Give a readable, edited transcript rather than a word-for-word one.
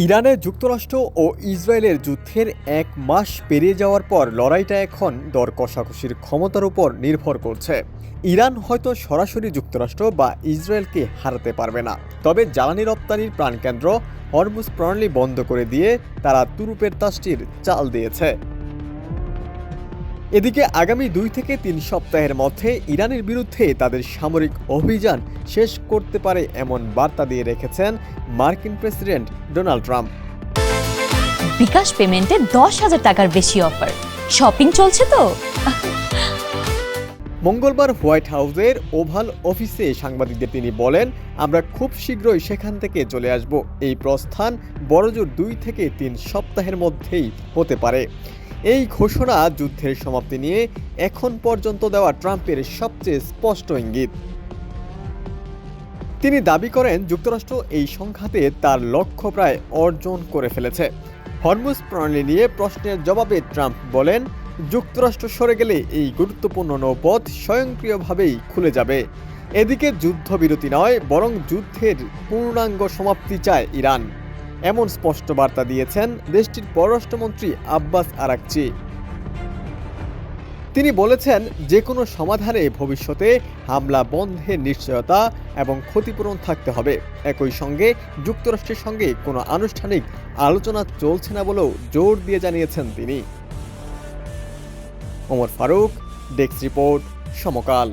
ইরানে যুক্তরাষ্ট্র ও ইসরায়েলের যুদ্ধের ১ মাস পেরিয়ে যাওয়ার পর লড়াইটা এখন দর কষাকষির ক্ষমতার উপর নির্ভর করছে। ইরান হয়তো সরাসরি যুক্তরাষ্ট্র বা ইসরায়েলকে হারাতে পারবে না, তবে জ্বালানি রপ্তানির প্রাণকেন্দ্র হরমুজ প্রণালী বন্ধ করে দিয়ে তারা তুরুপের তাসটির চাল দিয়েছে। এদিকে আগামী ২ থেকে ৩ সপ্তাহের মধ্যে ইরানের বিরুদ্ধে তাদের সামরিক অভিযান শেষ করতে পারে এমন বার্তা দিয়ে রেখেছেন মার্কিন প্রেসিডেন্ট ডোনাল্ড ট্রাম্প। বিকাশ পেমেন্টে ১০,০০০ টাকার বেশি অফার, শপিং চলছে তো। মঙ্গলবার হোয়াইট হাউসের ওভাল অফিসে সাংবাদিকদের তিনি বলেন, আমরা খুব শীঘ্রই সেখান থেকে চলে আসব। এই প্রস্থান বড়জোর ২ থেকে ৩ সপ্তাহের মধ্যেই হতে পারে। এই ঘোষণা যুদ্ধের সমাপ্তি নিয়ে এখন পর্যন্ত দেওয়া ট্রাম্পের সবচেয়ে স্পষ্ট ইঙ্গিত। তিনি দাবি করেন যুক্তরাষ্ট্র এই সংঘাতে তার লক্ষ্য প্রায় অর্জন করে ফেলেছে। হরমুজ প্রণালী নিয়ে প্রশ্নের জবাবে ট্রাম্প বলেন, যুক্তরাষ্ট্র সরে গেলে এই গুরুত্বপূর্ণ নৌপথ স্বয়ংক্রিয়ভাবেই খুলে যাবে। এদিকে যুদ্ধবিরতি নয়, বরং যুদ্ধের পূর্ণাঙ্গ সমাপ্তি চায় ইরান, এমন স্পষ্ট বার্তা দিয়েছেন দেশটির পররাষ্ট্রমন্ত্রী আব্বাস আরাকচি। তিনি বলেছেন, যে কোনো সমাধানে ভবিষ্যতে হামলা বন্ধের নিশ্চয়তা এবং ক্ষতিপূরণ থাকতে হবে। একই সঙ্গে যুক্তরাষ্ট্রের সঙ্গে কোনো আনুষ্ঠানিক আলোচনা চলছে না বলেও জোর দিয়ে জানিয়েছেন তিনি। ওমর ফারুক, ডেস্ক রিপোর্ট, সমকাল।